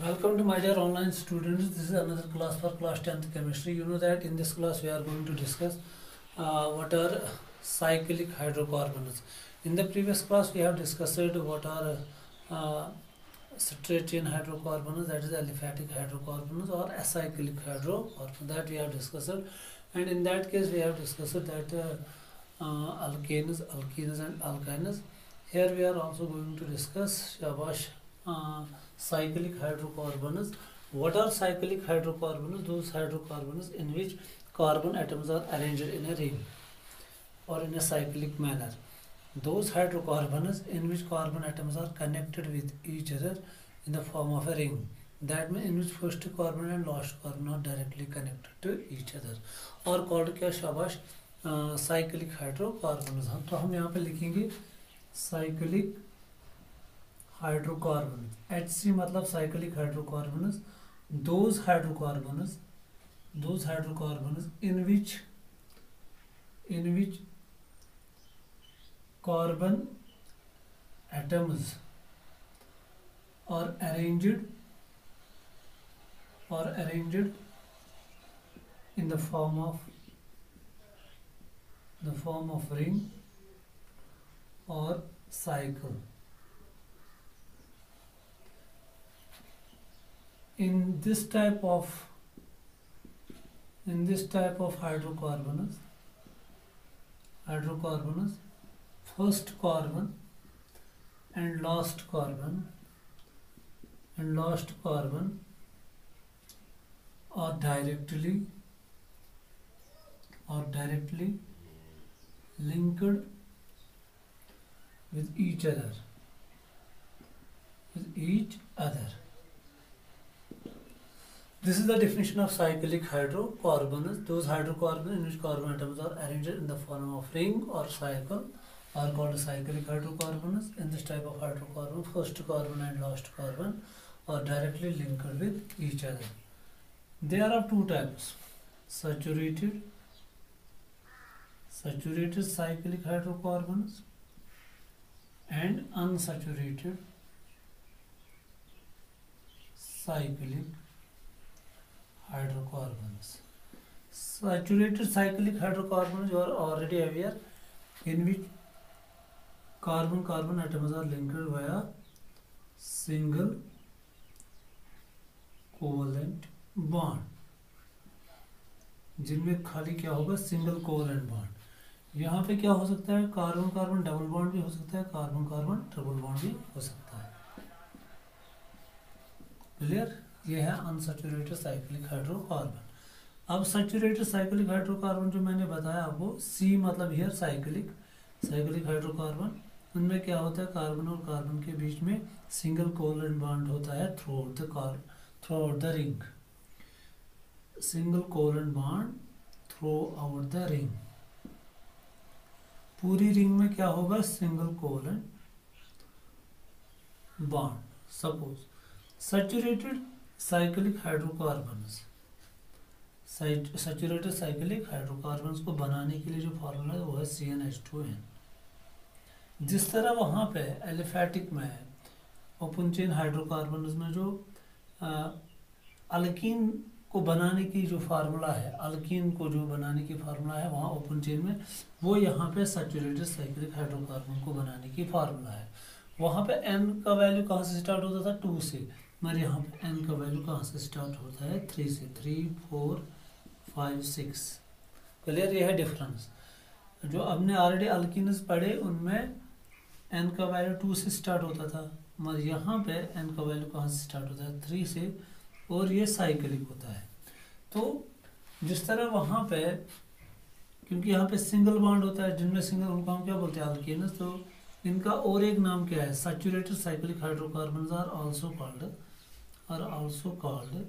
Welcome to my dear online students. This is another class for class 10th chemistry. You know that in this class we are going to discuss what are cyclic hydrocarbons. In the previous class we have discussed what are straight chain hydrocarbons, that is aliphatic hydrocarbons, or acyclic hydrocarbons, that we have discussed. And in that case we have discussed that alkanes, alkenes and alkynes. Here we are also going to discuss cyclic hydrocarbons. What are cyclic hydrocarbons? Those hydrocarbons in which carbon atoms are arranged in a ring or in a cyclic manner. Those hydrocarbons in which carbon atoms are connected with each other in the form of a ring. That means in which first carbon and last carbon are directly connected to each other, और called क्या शाबाश cyclic hydrocarbons. तो हम यहाँ पे लिखेंगे cyclic hydrocarbons. HC मतलब cyclic hydrocarbons. Those hydrocarbons in which carbon atoms are arranged in the form of ring or cycle. In this type of hydrocarbons, first carbon and last carbon are directly linked with each other. This is the definition of cyclic hydrocarbons. Those hydrocarbons in which carbon atoms are arranged in the form of ring or cycle are called cyclic hydrocarbons. In this type of hydrocarbon, first carbon and last carbon are directly linked with each other. There are two types: saturated cyclic hydrocarbons and unsaturated cyclic hydrocarbons. Saturated cyclic hydrocarbons, you are already aware, in which carbon atoms are linked via single covalent bond, जिनमें खाली क्या होगा, single covalent bond. यहाँ पे क्या हो सकता है, कार्बन डबल बॉन्ड भी हो सकता है, कार्बन ट्रिपल बॉन्ड भी हो सकता है. क्लियर? ये है अनसैचुरेटेड साइक्लिक हाइड्रोकार्बन. अब सैचुरेटेड साइक्लिक हाइड्रोकार्बन जो मैंने बताया आपको, सी मतलब हियर साइक्लिक हाइड्रोकार्बन, उनमें क्या होता है, कार्बन और कार्बन के बीच में सिंगल कोवलेंट बॉन्ड होता है through out the ring. Single covalent bond through out the ring. पूरी रिंग में क्या होगा, single covalent bond. Suppose saturated cyclic hydrocarbons को बनाने के लिए जो फार्मूला है वो है CnH2n. जिस तरह वहाँ पे एलिफैटिक में ओपन चेन हाइड्रोकार्बन्स में जो अल्कीन को बनाने की जो फार्मूला है, वहाँ ओपन चेन में, वो यहाँ पे सैचुरेटेड साइक्लिक हाइड्रोकार्बन को बनाने की फार्मूला है. वहाँ पे n का वैल्यू कहाँ से स्टार्ट होता था, 2 से, मगर यहाँ पे n का वैल्यू कहाँ से स्टार्ट होता है, 3 से. 3, 4, 5, 6. क्लियर? ये है डिफरेंस. जो हमने ऑलरेडी अल्कीन्स पढ़े उनमें n का वैल्यू 2 से स्टार्ट होता था, मगर यहाँ पे n का वैल्यू कहाँ से स्टार्ट होता है, 3 से, और ये साइक्लिक होता है. तो जिस तरह वहाँ पे, क्योंकि यहाँ पे सिंगल बॉन्ड होता है, जिनमें सिंगल, उनको हम क्या बोलते हैं, अल्कीन्स. तो इनका और एक नाम क्या है, saturated cyclic hydrocarbons are also called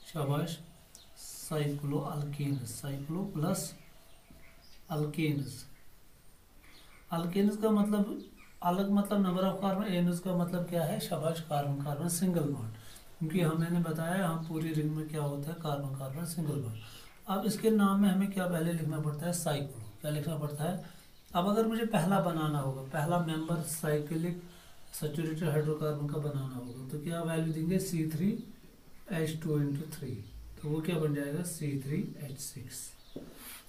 शाबाश साइक्लो प्लस अल्केन्स. अल्केन्स का मतलब अलग, मतलब नंबर ऑफ कार्बन. एनस का मतलब क्या है, शाबाश कार्बन सिंगल बॉन्ड. क्योंकि हमने बताया हम पूरी रिंग में क्या होता है, कार्बन सिंगल बॉन्ड. अब इसके नाम में हमें क्या पहले लिखना पड़ता है, साइक्लो. क्या लिखना पड़ता है? अब अगर मुझे पहला बनाना होगा, पहला मेंबर साइक्लिक सैचुरेटेड हाइड्रोकार्बन का बनाना होगा, तो क्या वैल्यू देंगे C3H2 × 3, तो वो क्या बन जाएगा C3H6।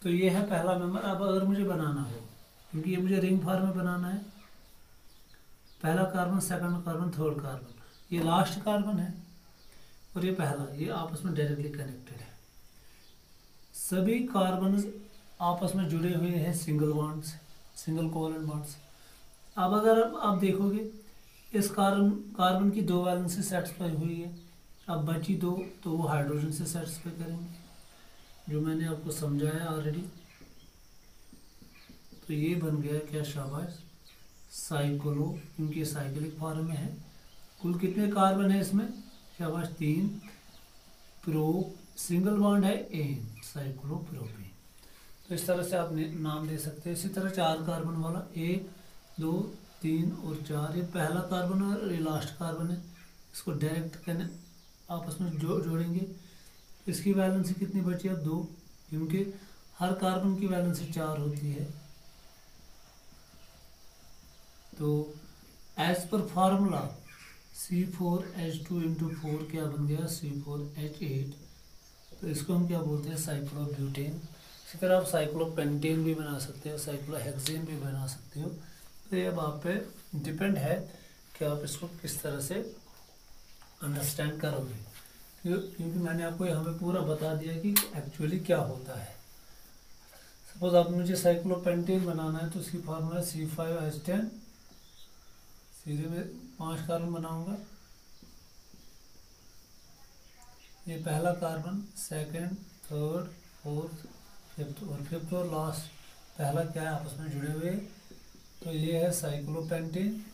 तो ये है पहला मेंबर। अब अगर मुझे बनाना हो, क्योंकि ये मुझे रिंग फॉर्म में बनाना है, पहला carbon, second carbon, third carbon, ये लास्ट कार्बन है और ये पहला, ये आपस में डायरेक्टली कनेक्टेड है। सभी कार्बन आपस में जुड़े हुए हैं सिंगल बॉन्ड से, सिंगल कोवलेंट बॉन्ड से। अब अगर आप देखोगे इस कार्बन की 2 वैलेंसी सेटिस्फाई हुई है, अब बची 2 तो वो हाइड्रोजन से सेटिस्फाई करेंगे, जो मैंने आपको समझाया ऑलरेडी। तो ये बन गया क्या, शाबाश, साइक्लो, क्योंकि साइक्लिक फॉर्म में है। कुल कितने कार्बन है इसमें, शाबाश 3, सिंगल बॉन्ड है एन, साइक्लोप्रोपेन। तो इस तरह से आप नाम दे सकते हैं। इसी तरह 4 कार्बन वाला 1, 2, 3 और 4, ये पहला कार्बन और ये लास्ट कार्बन है, इसको डायरेक्ट आपस में जोड़ेंगे। इसकी वैलेंसी कितनी बची अब 2, क्योंकि हर कार्बन की वैलेंसी 4 होती है। तो एज पर फार्मूला C4H2 × 4 क्या बन गया, C4H8। तो इसको हम क्या बोलते हैं, साइक्लोब्यूटेन। इसी तरह आप साइक्लोपेंटेन भी बना सकते हो, साइक्लोहेक्सेन भी बना सकते हो। तो ये अब आप पे डिपेंड है कि आप इसको किस तरह से अंडरस्टैंड करोगे, क्योंकि मैंने आपको यहाँ पे पूरा बता दिया कि एक्चुअली क्या होता है। सपोज आप मुझे साइक्लोपेंटेन बनाना है, तो उसकी फार्मूला C5H10, सीधे में 5 कार्बन बनाऊंगा, ये पहला carbon, second, third, fourth, fifth, और फिफ्थ और लास्ट पहला क्या है, आपस में जुड़े हुए। तो ये है साइक्लोपेंटेन।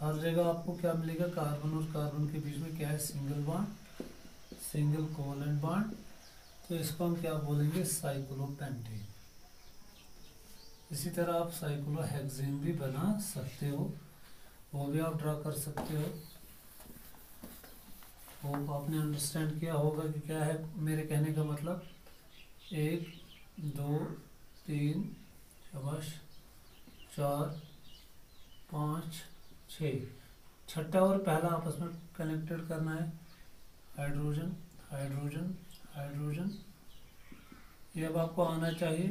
हर जगह आपको क्या मिलेगा, कार्बन और कार्बन के बीच में क्या है, single bond, single covalent bond. तो इसको हम क्या बोलेंगे, साइक्लोपेंटेन। इसी तरह आप साइक्लोहेक्सेन भी बना सकते हो, वो भी आप ड्रा कर सकते हो। होप आपने अंडरस्टैंड किया होगा कि क्या है मेरे कहने का मतलब। 1, 2, 3, शाबाश, 4, 5, 6, छठा और पहला आपस में कनेक्टेड करना है, हाइड्रोजन, हाइड्रोजन, हाइड्रोजन। ये अब आपको आना चाहिए,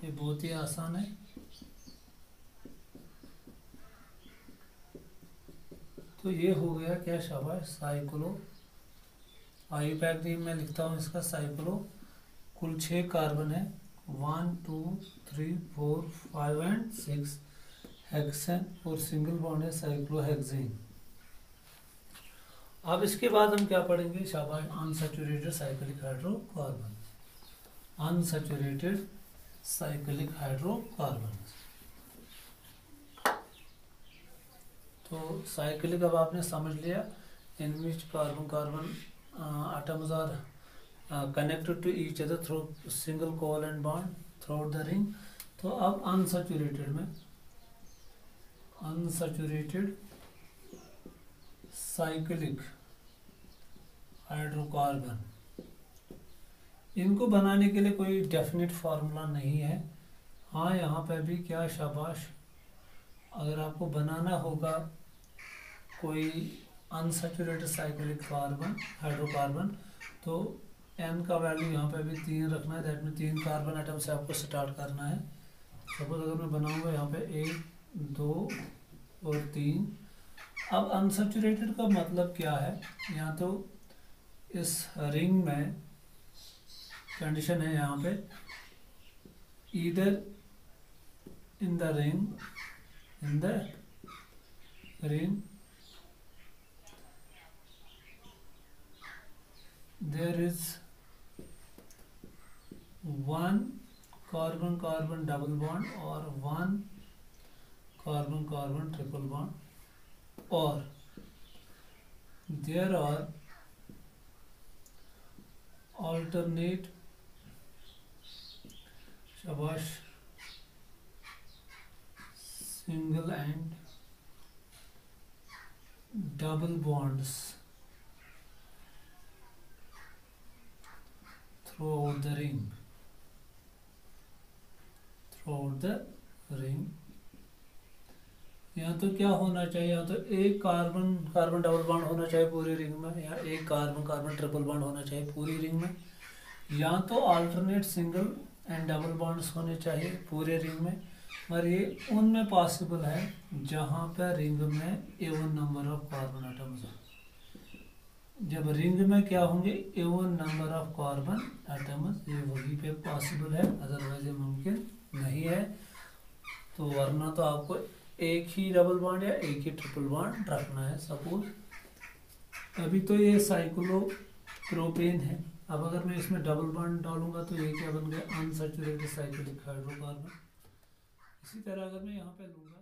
ये बहुत ही आसान है। तो ये हो गया क्या, शाबाश, साइक्लो। आईपैक भी मैं लिखता हूँ इसका, साइक्लो। कुल 6 कार्बन है, 1, 2, 3, 4, 5 एंड 6 हेक्सेन, और सिंगल बॉन्ड है साइक्लोहेक्सेन। अब इसके बाद हम क्या पढ़ेंगे, शाबाश, unsaturated cyclic hydrocarbon. Unsaturated cyclic hydrocarbon. तो साइक्लिक अब आपने समझ लिया, in which carbon atoms are connected to each other through single covalent bond throughout the ring। तो अब अनसैचुरेटेड में, अनसैचुरेटेड साइक्लिक हाइड्रोकार्बन, इनको बनाने के लिए कोई डेफिनेट फार्मूला नहीं है। हाँ, यहाँ पे भी क्या, शाबाश, अगर आपको बनाना होगा कोई अनसैचुरेटेड साइक्लिक कार्बन हाइड्रोकार्बन, तो n का वैल्यू यहाँ पे भी 3 रखना है। दैट में 3 कार्बन आइटम से आपको स्टार्ट करना है। सपोज अगर मैं बनाऊंगा यहाँ पे 1, 2 और 3। अब अनसैचुरेटेड का मतलब क्या है, यहाँ तो इस रिंग में कंडीशन है यहाँ पे, either in the ring there is one carbon carbon double bond or one carbon carbon triple bond, or there are alternate, shabash, single and double bonds throughout the ring, यहाँ तो क्या होना चाहिए, यहाँ तो एक कार्बन कार्बन डबल बॉन्ड होना चाहिए पूरी रिंग में, या एक कार्बन कार्बन ट्रिपल बॉन्ड होना चाहिए पूरी रिंग में, या तो alternate single and double bonds होने चाहिए पूरे रिंग में। और ये उनमें पॉसिबल है जहाँ पर रिंग में even number of carbon atoms हो। जब रिंग में क्या होंगे, even number of carbon atoms, ये वहीं पे पॉसिबल है, अदरवाइज ये मुमकिन नहीं है। तो वरना तो आपको एक ही डबल बॉन्ड या एक ही ट्रिपल बॉन्ड रखना है। सपोज अभी तो ये साइक्लोप्रोपेन है, अब अगर मैं इसमें डबल बॉन्ड डालूंगा तो ये क्या बन गया, अनसैचुरेटेड साइक्लिक हाइड्रोकार्बन। इसी तरह अगर मैं यहाँ पे लूँगा